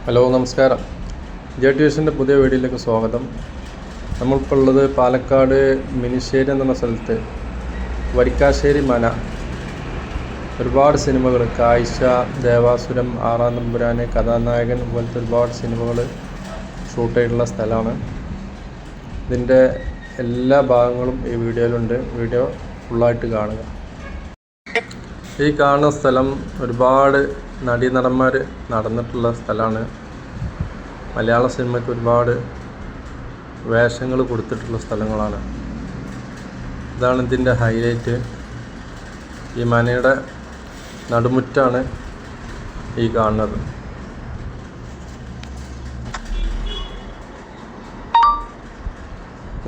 Hello നമസ്കാരം. JTVSൻ്റെ പുതിയ വീഡിയോയിലേക്ക് സ്വാഗതം. നമ്മളിപ്പോൾ ഉള്ളത് പാലക്കാട് മിനിശ്ശേരി എന്ന സ്ഥലത്ത് വരിക്കാശ്ശേരി മന. ഒരുപാട് സിനിമകൾ, കാഴ്ച, ദേവാസുരം, ആറാം തമ്പുരാൻ, കഥാനായകൻ പോലത്തെ ഒരുപാട് സിനിമകൾ ഷൂട്ട് ചെയ്തിട്ടുള്ള സ്ഥലമാണ്. ഇതിൻ്റെ എല്ലാ ഭാഗങ്ങളും ഈ വീഡിയോയിലുണ്ട്. വീഡിയോ ഫുള്ളായിട്ട് കാണുക. ഈ കാണുന്ന സ്ഥലം ഒരുപാട് നടീനടന്മാർ നടന്നിട്ടുള്ള സ്ഥലമാണ്. മലയാള സിനിമയ്ക്ക് ഒരുപാട് വേഷങ്ങൾ കൊടുത്തിട്ടുള്ള സ്ഥലങ്ങളാണ്. ഇതാണ് ഇതിൻ്റെ ഹൈലൈറ്റ്. ഈ മനയുടെ നടുമുറ്റാണ് ഈ കാണുന്നത്.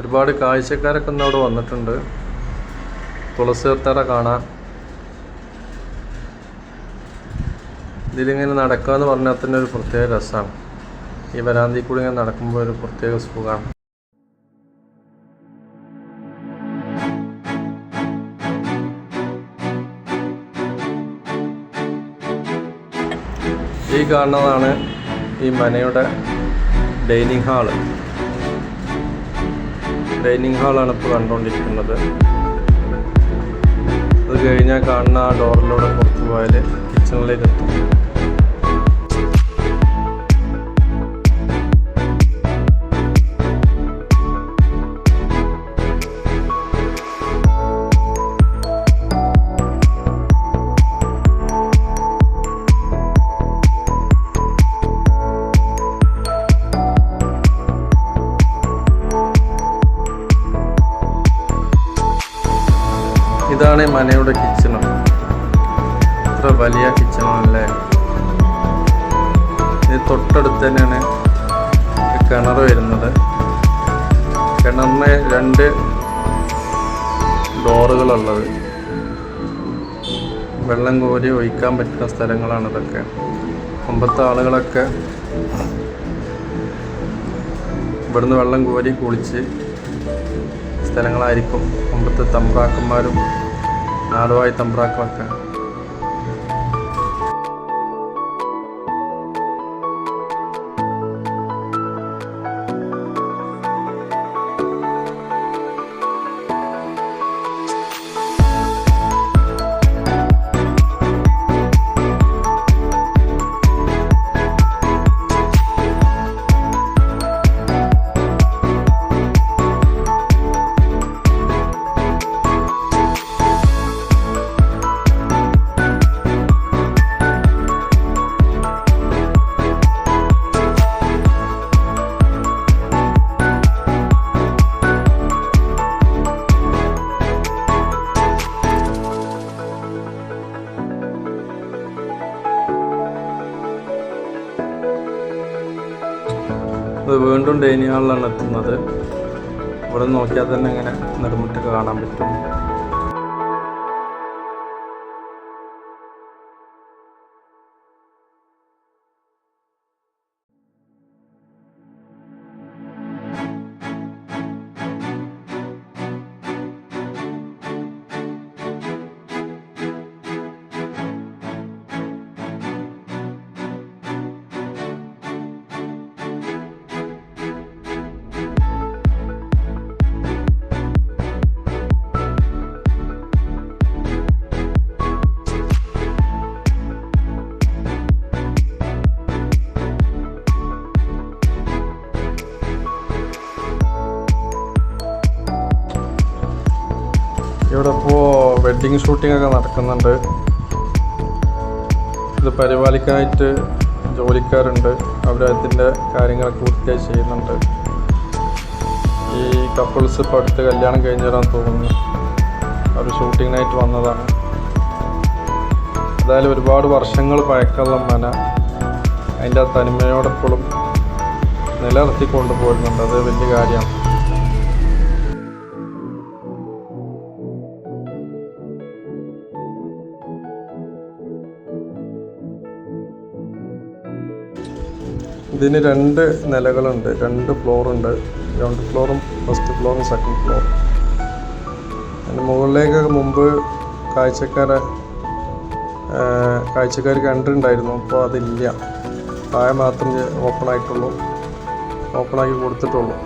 ഒരുപാട് കാഴ്ചക്കാരൊക്കെ ഇന്ന് അവിടെ വന്നിട്ടുണ്ട്. തുളസിത്തറ കാണാൻ. ഇതിലിങ്ങനെ നടക്കുക എന്ന് പറഞ്ഞാൽ തന്നെ ഒരു പ്രത്യേക രസമാണ്. ഈ വരാന്തിയിൽ കൂടി ഇങ്ങനെ നടക്കുമ്പോൾ ഒരു പ്രത്യേക സുഖമാണ്. ഈ കാണുന്നതാണ് ഈ മനയുടെ ഡൈനിങ് ഹാള്. ഡൈനിങ് ഹാളാണ് ഇപ്പോൾ കണ്ടുകൊണ്ടിരിക്കുന്നത്. അത് കഴിഞ്ഞാൽ കാണുന്ന ആ ഡോറിലൂടെ പുറത്തു പോയാൽ കിച്ചണിലേക്ക് എത്തും. ഇതാണ് മനയുടെ കിച്ചണ്. ഇത്ര വലിയ കിച്ചണല്ലേ. ഇത് തൊട്ടടുത്ത് തന്നെയാണ് കിണർ വരുന്നത്. കിണറിന് 2 ഡോറുകളുള്ളത്. വെള്ളം കോരി ഒഴിക്കാൻ പറ്റുന്ന സ്ഥലങ്ങളാണ് ഇതൊക്കെ. മുമ്പത്തെ ആളുകളൊക്കെ ഇവിടുന്ന് വെള്ളം കോരി കുളിച്ച് സ്ഥലങ്ങളായിരിക്കും മുമ്പത്തെ തമ്പ്രാക്കന്മാരും നാടുവാഴി തമ്പ്രാക്കളൊക്കെ. ഇത് വീണ്ടും ഡൈനിങ് ഹാളിലാണ് എത്തുന്നത്. ഇവിടെ നോക്കിയാൽ തന്നെ ഇങ്ങനെ നെടുമുറ്റൊക്കെ കാണാൻ പറ്റും. ഇവിടെ ഇപ്പോൾ വെഡ്ഡിങ് ഷൂട്ടിംഗ് ഒക്കെ നടക്കുന്നുണ്ട്. ഇത് പരിപാലിക്കാനായിട്ട് ജോലിക്കാരുണ്ട്. അവരതിൻ്റെ കാര്യങ്ങളൊക്കെ പൂർത്തിയായി ചെയ്യുന്നുണ്ട്. ഈ കപ്പിൾസ് ഇപ്പോൾ അടുത്ത് കല്യാണം കഴിഞ്ഞു തരാൻ തോന്നുന്നു. അവർ ഷൂട്ടിങ്ങിനായിട്ട് വന്നതാണ്. എന്തായാലും ഒരുപാട് വർഷങ്ങൾ പഴക്കമുള്ള മന അതിൻ്റെ ആ തനിമയോടെപ്പോഴും നിലനിർത്തി കൊണ്ടുപോരുന്നുണ്ട്. അത് വലിയ കാര്യമാണ്. ഇതിന് 2 നിലകളുണ്ട്, 2 ഫ്ലോറുണ്ട്. ഗ്രൗണ്ട് ഫ്ലോറും ഫസ്റ്റ് ഫ്ലോറും സെക്കൻഡ് ഫ്ലോറും. അതിന് മുകളിലേക്കൊക്കെ മുമ്പ് കാഴ്ചക്കാർക്ക് എൻട്രി ഉണ്ടായിരുന്നു. അപ്പോൾ അതില്ല. താഴെ മാത്രം ഓപ്പണാക്കി കൊടുത്തിട്ടുള്ളൂ.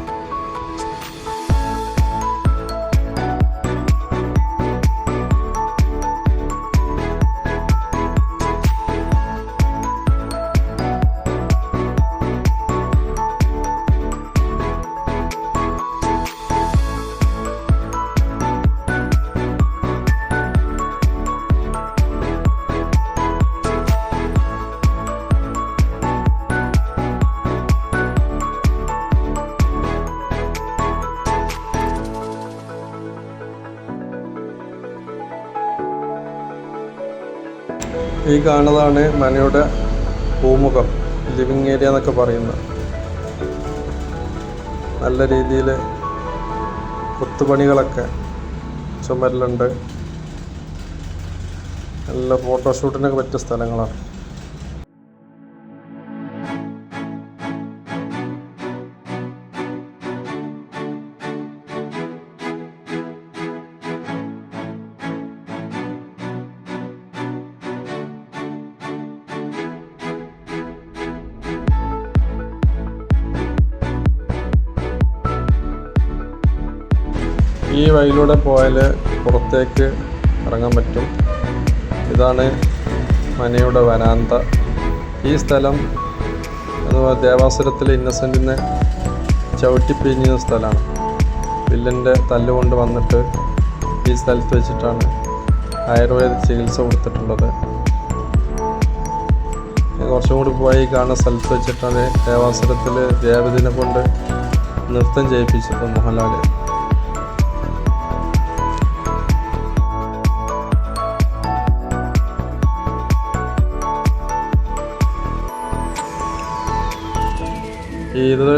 ഈ കാണുന്നതാണ് മനയുടെ പൂമുഖം, ലിവിങ് ഏരിയ എന്നൊക്കെ പറയുന്നത്. നല്ല രീതിയിൽ കൊത്തുപണികളൊക്കെ ചുമരിലുണ്ട്. നല്ല ഫോട്ടോഷൂട്ടിനൊക്കെ പറ്റിയ സ്ഥലങ്ങളാണ്. ഈ വഴിയിലൂടെ പോയാൽ പുറത്തേക്ക് ഇറങ്ങാൻ പറ്റും. ഇതാണ് മനയുടെ വരാന്ത. ഈ സ്ഥലം ദേവാസുരത്തിലെ ഇന്നസെൻറ്റിനെ ചവിട്ടിപ്പിരിഞ്ഞ സ്ഥലമാണ്. വില്ലൻ്റെ തല്ലുകൊണ്ട് വന്നിട്ട് ഈ സ്ഥലത്ത് വെച്ചിട്ടാണ് ആയുർവേദ ചികിത്സ കൊടുത്തിട്ടുള്ളത്. കുറച്ചും കൂടി പോയി കാണുന്ന സ്ഥലത്ത് വെച്ചിട്ടാണ് ദേവാസുരത്തിൽ ദേവതിനെ കൊണ്ട് നൃത്തം ചെയ്യിപ്പിച്ചത് മോഹൻലാൽ. ഇത്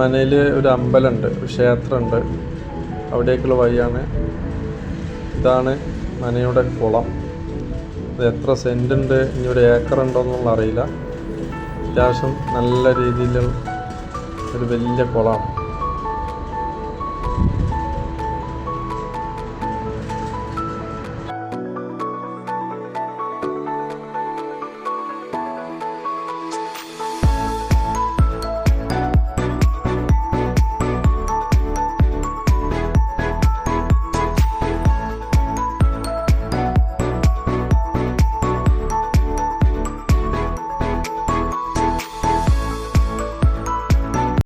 മനയിൽ ഒരു അമ്പലമുണ്ട്, ഒരു ക്ഷേത്രമുണ്ട്, അവിടേക്കുള്ള വഴിയാണ്. ഇതാണ് മനയുടെ കുളം. ഇത് എത്ര സെൻറ് ഉണ്ട്, ഇനി ഒരു ഏക്കർ ഉണ്ടോ എന്നുള്ള അറിയില്ല. അത്യാവശ്യം നല്ല രീതിയിലുള്ള ഒരു വലിയ കുളമാണ്.